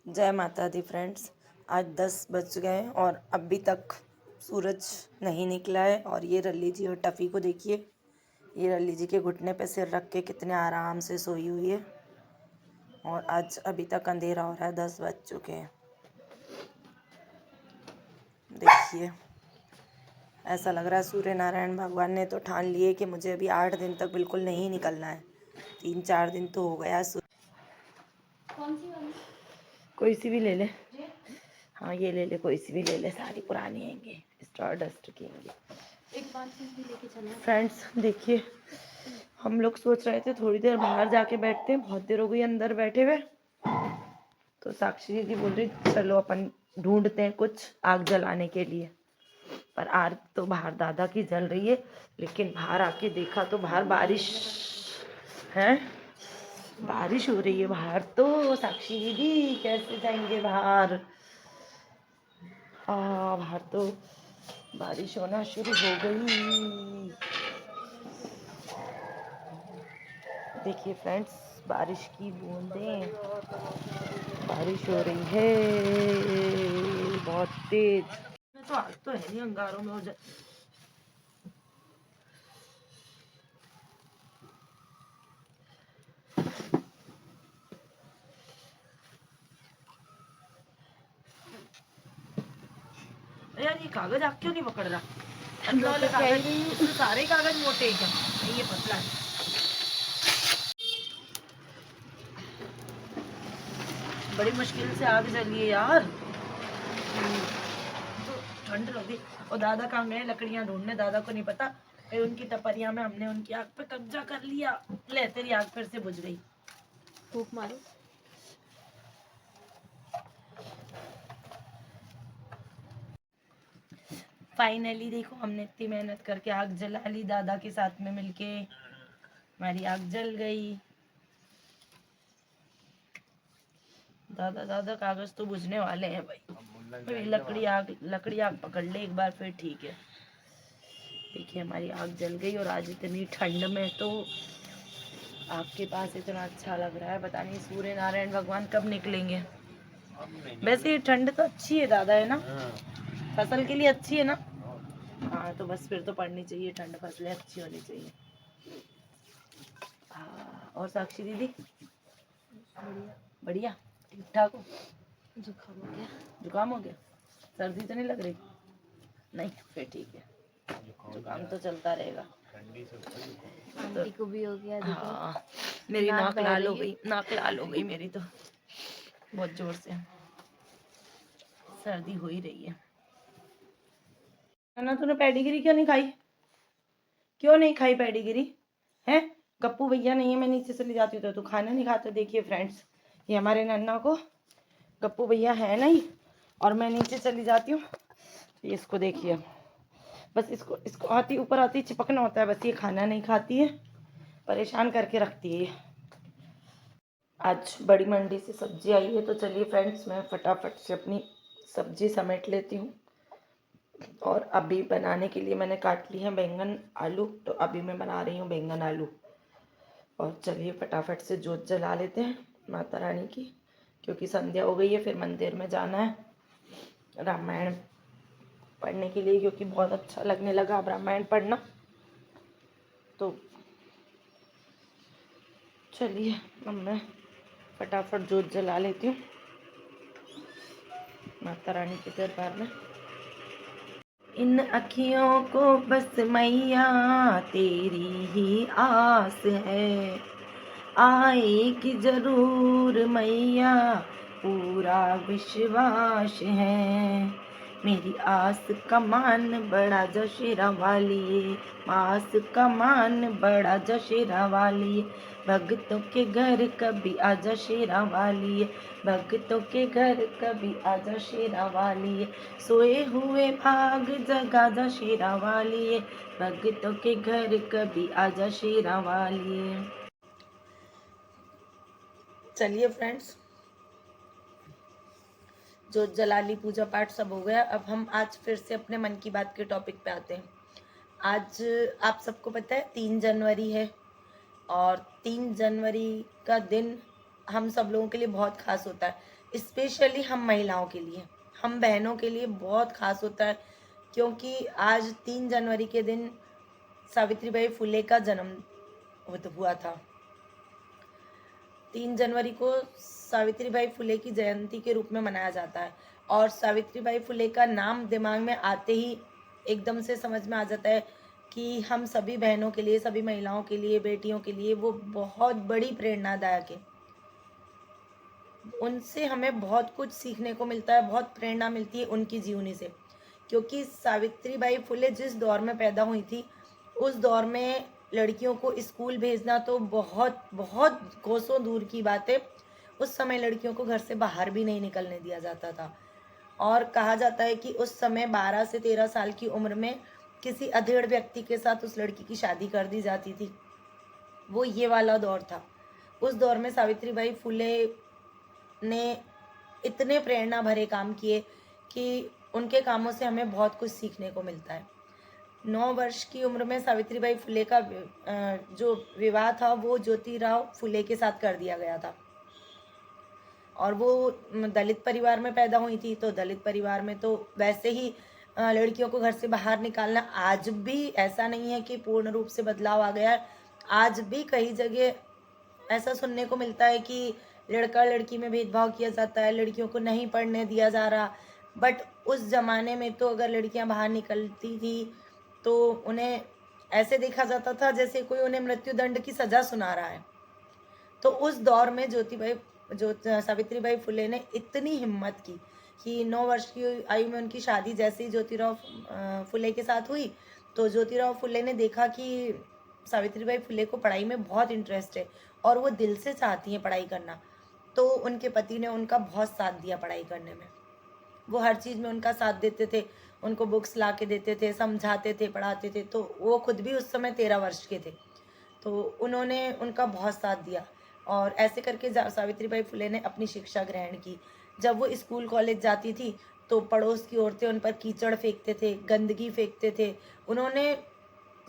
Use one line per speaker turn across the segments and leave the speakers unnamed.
जय माता दी फ्रेंड्स। आज 10 बज गए हैं और अभी तक सूरज नहीं निकला है। और ये रल्ली जी और टफ़ी को देखिए, ये रल्ली जी के घुटने पे सिर रख के कितने आराम से सोई हुई है। और आज अभी तक अंधेरा हो रहा है, 10 बज चुके हैं। देखिए, ऐसा लग रहा है सूर्य नारायण भगवान ने तो ठान लिए कि मुझे अभी 8 दिन तक बिल्कुल नहीं निकलना है। 3-4 दिन तो हो गया।
कौन सी वाली?
कोई सी भी ले ले। हाँ, ये ले ले, कोई सी भी ले ले, सारी पुरानी हैंगी, स्टार डस्ट की हैंगी।
एक बार चीज भी लेके चलना।
फ्रेंड्स देखिए, हम लोग सोच रहे थे थोड़ी देर बाहर जाके बैठते हैं, बहुत देर हो गई अंदर बैठे हुए। तो साक्षी दीदी बोल रही चलो अपन ढूंढते हैं कुछ आग जलाने के लिए। पर आग तो बाहर दादा की जल रही है, लेकिन बाहर आके देखा तो बाहर बारिश है, बारिश हो रही है बाहर। तो साक्षी दीदी कैसे जाएंगे बाहर? बाहर तो बारिश होना शुरू हो गई। देखिए फ्रेंड्स, बारिश की बूंदें, बारिश हो रही है बहुत तेज। तो आग तो है नहीं, अंगारों में हो जाए। यार ये कागज आग क्यों नहीं पकड़ रहा? अंदर वाले कागज, इसमें सारे कागज मोटे हैं क्या? नहीं, ये पतला है। बड़ी मुश्किल से आग जली है यार। तो ठंड लगी। और दादा कहाँ गए लकड़ियां ढूंढने? दादा को नहीं पता कहीं उनकी टपरिया में हमने उनकी आग पे कब्जा कर लिया। ले, तेरी आग फिर से बुझ गई।
फूक मारो।
फाइनली देखो, हमने इतनी मेहनत करके आग जला ली दादा के साथ में मिलके। हमारी आग जल गई। दादा दादा कागज तो बुझने वाले हैं भाई। लकड़ी आग पकड़ ले एक बार, फिर ठीक है। देखिए हमारी आग जल गई। और आज इतनी ठंड में तो आपके पास इतना अच्छा लग रहा है, पता नहीं सूर्य नारायण भगवान कब निकलेंगे। वैसे ये ठंड तो अच्छी है दादा, है ना? फसल के लिए अच्छी है ना? हाँ, तो बस फिर तो पड़नी चाहिए ठंड, फसलें अच्छी होनी चाहिए। हाँ, और साक्षी दीदी बढ़िया, ठीक ठाक हो?
जुकाम हो गया।
जुकाम हो गया? सर्दी तो नहीं लग रही? नहीं, फिर ठीक है, जुकाम तो चलता रहेगा।
आंटी को भी हो गया, देखो।
हाँ, मेरी नाक
बह
लाल हो
रही है।
गई, नाक लाल हो गई मेरी तो बहुत जोर से। सर्दी हो ही रही है ना? तूने पेडिग्री क्यों नहीं खाई? क्यों नहीं खाई पेडिग्री? है गप्पू भैया नहीं है, मैं नीचे चली जाती हूँ तो तू खाना नहीं खाता। देखिए फ्रेंड्स, ये हमारे नन्ना को गप्पू भैया है नहीं और मैं नीचे चली जाती हूँ। ये इसको देखिए, बस इसको इसको आती ऊपर आती चिपकना होता है, बस ये खाना नहीं खाती है, परेशान करके रखती है ये। आज बड़ी मंडी से सब्जी आई है, तो चलिए फ्रेंड्स मैं फटाफट से अपनी सब्जी समेट लेती हूँ। और अभी बनाने के लिए मैंने काट ली है बैंगन आलू, तो अभी मैं बना रही हूँ बैंगन आलू। और चलिए फटाफट से जोत जला लेते हैं माता रानी की, क्योंकि संध्या हो गई है, फिर मंदिर में जाना है रामायण पढ़ने के लिए, क्योंकि बहुत अच्छा लगने लगा अब रामायण पढ़ना। तो चलिए अब मैं फटाफट जोत जला लेती हूँ माता रानी के दरबार में। इन अखियों को बस मैया तेरी ही आस है, आएगी जरूर मैया पूरा विश्वास है। मेरी आस का मान बड़ा जशेरा वाली, आस का मान बड़ा जशेरा वाली, भक्तों के घर कभी आजा शेरा वाली, भक्तों के घर कभी आजा शेरा वाली, सोए हुए भाग जगा जा शेरा वाली, भक्तों के घर कभी आजा शेरा वाली। चलिए फ्रेंड्स, जोत जला ली, पूजा पाठ सब हो गया। अब हम आज फिर से अपने मन की बात के टॉपिक पे आते हैं। आज आप सबको पता है 3 जनवरी है, और 3 जनवरी का दिन हम सब लोगों के लिए बहुत खास होता है, स्पेशली हम महिलाओं के लिए, हम बहनों के लिए बहुत खास होता है, क्योंकि आज 3 जनवरी के दिन सावित्रीबाई फुले का जन्म हुआ था। 3 जनवरी को सावित्रीबाई फुले की जयंती के रूप में मनाया जाता है, और सावित्रीबाई फुले का नाम दिमाग में आते ही एकदम से समझ में आ जाता है कि हम सभी बहनों के लिए, सभी महिलाओं के लिए, बेटियों के लिए वो बहुत बड़ी प्रेरणादायक है। उनसे हमें बहुत कुछ सीखने को मिलता है, बहुत प्रेरणा मिलती है उनकी जीवनी से, क्योंकि सावित्रीबाई फुले जिस दौर में पैदा हुई थी, उस दौर में लड़कियों को स्कूल भेजना तो बहुत बहुत कोसों दूर की बात है। उस समय लड़कियों को घर से बाहर भी नहीं निकलने दिया जाता था, और कहा जाता है कि उस समय 12 से 13 साल की उम्र में किसी अधेड़ व्यक्ति के साथ उस लड़की की शादी कर दी जाती थी। वो ये वाला दौर था। उस दौर में सावित्रीबाई फुले ने इतने प्रेरणा भरे काम किए कि उनके कामों से हमें बहुत कुछ सीखने को मिलता है। 9 वर्ष की उम्र में सावित्रीबाई फुले का जो विवाह था वो ज्योतिराव फुले के साथ कर दिया गया था, और वो दलित परिवार में पैदा हुई थी, तो दलित परिवार में तो वैसे ही लड़कियों को घर से बाहर निकालना, आज भी ऐसा नहीं है कि पूर्ण रूप से बदलाव आ गया है। आज भी कई जगह ऐसा सुनने को मिलता है कि लड़का लड़की में भेदभाव किया जाता है, लड़कियों को नहीं पढ़ने दिया जा रहा। बट उस ज़माने में तो अगर लड़कियां बाहर निकलती थी तो उन्हें ऐसे देखा जाता था जैसे कोई उन्हें मृत्यु दंड की सज़ा सुना रहा है। तो उस दौर में सावित्रीबाई फुले ने इतनी हिम्मत की कि 9 वर्ष की आयु में उनकी शादी जैसे ही ज्योतिराव फुले के साथ हुई, तो ज्योतिराव फुले ने देखा कि सावित्रीबाई फुले को पढ़ाई में बहुत इंटरेस्ट है और वो दिल से चाहती हैं पढ़ाई करना। तो उनके पति ने उनका बहुत साथ दिया पढ़ाई करने में। वो हर चीज़ में उनका साथ देते थे, उनको बुक्स ला के देते थे, समझाते थे, पढ़ाते थे। तो वो खुद भी उस समय 13 वर्ष के थे, तो उन्होंने उनका बहुत साथ दिया, और ऐसे करके सावित्रीबाई फुले ने अपनी शिक्षा ग्रहण की। जब वो स्कूल कॉलेज जाती थी तो पड़ोस की औरतें उन पर कीचड़ फेंकते थे, गंदगी फेंकते थे। उन्होंने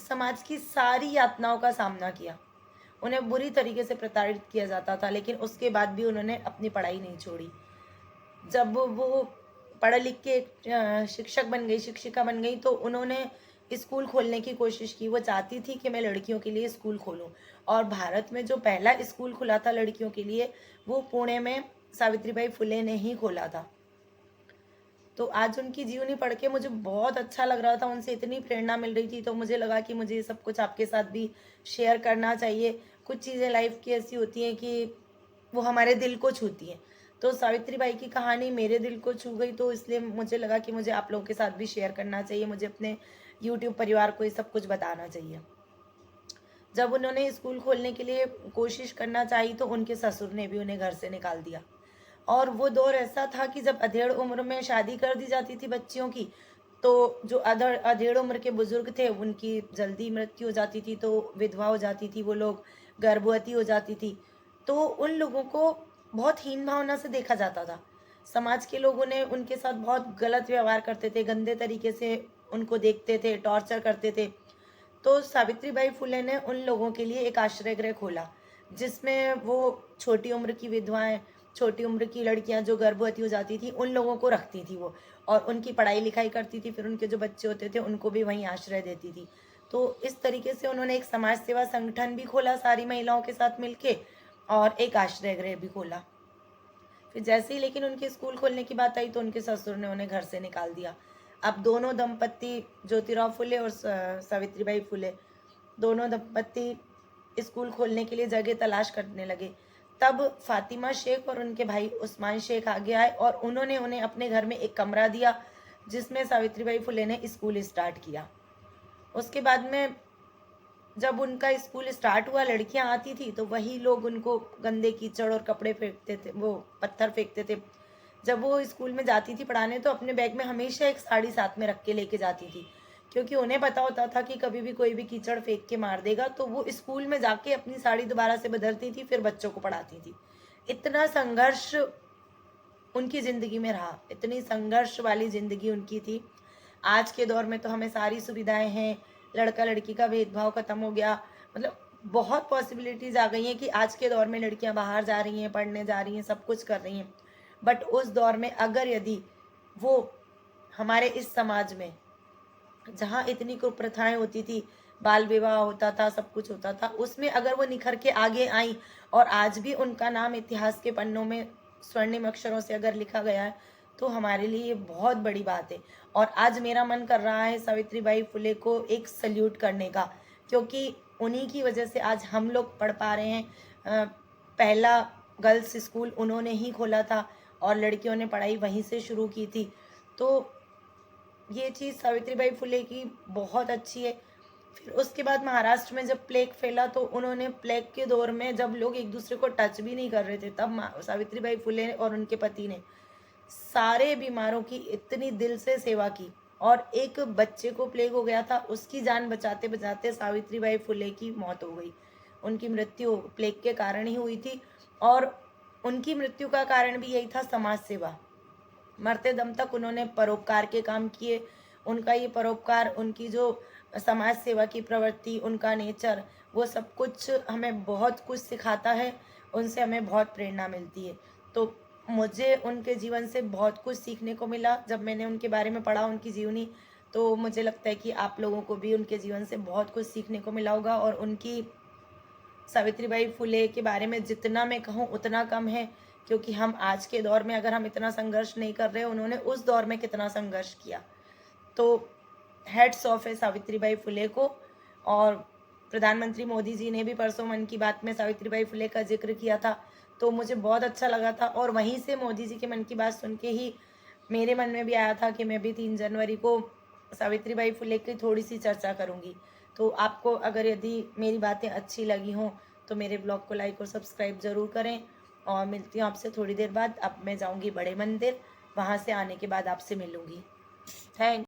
समाज की सारी यातनाओं का सामना किया, उन्हें बुरी तरीके से प्रताड़ित किया जाता था, लेकिन उसके बाद भी उन्होंने अपनी पढ़ाई नहीं छोड़ी। जब वो पढ़ लिख के शिक्षक बन गई, शिक्षिका बन गई, तो उन्होंने स्कूल खोलने की कोशिश की। वो चाहती थी कि मैं लड़कियों के लिए स्कूल खोलूं, और भारत में जो पहला स्कूल खुला था लड़कियों के लिए वो पुणे में सावित्रीबाई फुले ने ही खोला था। तो आज उनकी जीवनी पढ़ के मुझे बहुत अच्छा लग रहा था, उनसे इतनी प्रेरणा मिल रही थी, तो मुझे लगा कि मुझे ये सब कुछ आपके साथ भी शेयर करना चाहिए। कुछ चीज़ें लाइफ की ऐसी होती हैं कि वो हमारे दिल को छूती हैं। तो सावित्रीबाई की कहानी मेरे दिल को छू गई, तो इसलिए मुझे लगा कि मुझे आप लोगों के साथ भी शेयर करना चाहिए, मुझे अपने यूट्यूब परिवार को ये सब कुछ बताना चाहिए। जब उन्होंने स्कूल खोलने के लिए कोशिश करना चाही तो उनके ससुर ने भी उन्हें घर से निकाल दिया, और वो दौर ऐसा था कि जब अधेड़ उम्र में शादी कर दी जाती थी बच्चियों की, तो जो अधेड़ उम्र के बुजुर्ग थे उनकी जल्दी मृत्यु हो जाती थी, तो विधवा हो जाती थी, वो लोग गर्भवती हो जाती थी। तो उन लोगों को बहुत हीन भावना से देखा जाता था। समाज के लोग उन्हें उनके साथ बहुत गलत व्यवहार करते थे, गंदे तरीके से उनको देखते थे, टॉर्चर करते थे। तो सावित्रीबाई फुले ने उन लोगों के लिए एक आश्रय गृह खोला, जिसमें वो छोटी उम्र की विधवाएं, छोटी उम्र की लड़कियां जो गर्भवती हो जाती थी, उन लोगों को रखती थी वो, और उनकी पढ़ाई लिखाई करती थी। फिर उनके जो बच्चे होते थे उनको भी वहीं आश्रय देती थी। तो इस तरीके से उन्होंने एक समाज सेवा संगठन भी खोला सारी महिलाओं के साथ मिलके, और एक आश्रय गृह भी खोला। फिर जैसे ही लेकिन उनके स्कूल खोलने की बात आई तो उनके ससुर ने उन्हें घर से निकाल दिया। अब दोनों दंपत्ति, ज्योतिराव फुले और सावित्रीबाई फुले, दोनों दंपत्ति स्कूल खोलने के लिए जगह तलाश करने लगे। तब फातिमा शेख और उनके भाई उस्मान शेख आगे आए, और उन्होंने उन्हें अपने घर में एक कमरा दिया जिसमें सावित्रीबाई फुले ने स्कूल स्टार्ट किया। उसके बाद में जब उनका स्कूल स्टार्ट हुआ, लड़कियां आती थी तो वही लोग उनको गंदे कीचड़ और कपड़े फेंकते थे, वो पत्थर फेंकते थे। जब वो स्कूल में जाती थी पढ़ाने तो अपने बैग में हमेशा एक साड़ी साथ में रख के लेके जाती थी, क्योंकि उन्हें पता होता था कि कभी भी कोई भी कीचड़ फेंक के मार देगा। तो वो स्कूल में जाके अपनी साड़ी दोबारा से बदलती थी, फिर बच्चों को पढ़ाती थी। इतना संघर्ष उनकी ज़िंदगी में रहा, इतनी संघर्ष वाली ज़िंदगी उनकी थी। आज के दौर में तो हमें सारी सुविधाएं हैं, लड़का लड़की का भेदभाव खत्म हो गया, मतलब बहुत पॉसिबिलिटीज़ आ गई हैं कि आज के दौर में लड़कियां बाहर जा रही हैं, पढ़ने जा रही हैं, सब कुछ कर रही हैं। बट उस दौर में अगर यदि वो हमारे इस समाज में जहाँ इतनी कुप्रथाएं होती थी, बाल विवाह होता था, सब कुछ होता था, उसमें अगर वो निखर के आगे आई और आज भी उनका नाम इतिहास के पन्नों में स्वर्णिम अक्षरों से अगर लिखा गया है, तो हमारे लिए ये बहुत बड़ी बात है। और आज मेरा मन कर रहा है सावित्रीबाई फुले को एक सल्यूट करने का, क्योंकि उन्हीं की वजह से आज हम लोग पढ़ पा रहे हैं। पहला गर्ल्स स्कूल उन्होंने ही खोला था और लड़कियों ने पढ़ाई वहीं से शुरू की थी। तो ये चीज़ सावित्रीबाई फुले की बहुत अच्छी है। फिर उसके बाद महाराष्ट्र में जब प्लेग फैला, तो उन्होंने प्लेग के दौर में जब लोग एक दूसरे को टच भी नहीं कर रहे थे, तब सावित्रीबाई फुले और उनके पति ने सारे बीमारों की इतनी दिल से सेवा की। और एक बच्चे को प्लेग हो गया था, उसकी जान बचाते बचाते सावित्रीबाई फुले की मौत हो गई। उनकी मृत्यु प्लेग के कारण ही हुई थी और उनकी मृत्यु का कारण भी यही था, समाज सेवा। मरते दम तक उन्होंने परोपकार के काम किए। उनका ये परोपकार, उनकी जो समाज सेवा की प्रवृत्ति, उनका नेचर, वो सब कुछ हमें बहुत कुछ सिखाता है। उनसे हमें बहुत प्रेरणा मिलती है। तो मुझे उनके जीवन से बहुत कुछ सीखने को मिला। जब मैंने उनके बारे में पढ़ा, उनकी जीवनी, तो मुझे लगता है कि आप लोगों को भी उनके जीवन से बहुत कुछ सीखने को मिला होगा। और उनकी सावित्रीबाई फुले के बारे में जितना मैं कहूँ उतना कम है, क्योंकि हम आज के दौर में अगर हम इतना संघर्ष नहीं कर रहे, उन्होंने उस दौर में कितना संघर्ष किया। तो हेड्स ऑफ है सावित्रीबाई फुले को। और प्रधानमंत्री मोदी जी ने भी परसों मन की बात में सावित्रीबाई फुले का जिक्र किया था, तो मुझे बहुत अच्छा लगा था। और वहीं से मोदी जी के मन की बात सुन के ही मेरे मन में भी आया था कि मैं भी 3 जनवरी को सावित्रीबाई फुले की थोड़ी सी चर्चा करूँगी। तो आपको अगर यदि मेरी बातें अच्छी लगी हों, तो मेरे ब्लॉग को लाइक और सब्सक्राइब ज़रूर करें। और मिलती हूँ आपसे थोड़ी देर बाद। अब मैं जाऊँगी बड़े मंदिर, वहाँ से आने के बाद आपसे मिलूँगी। थैंक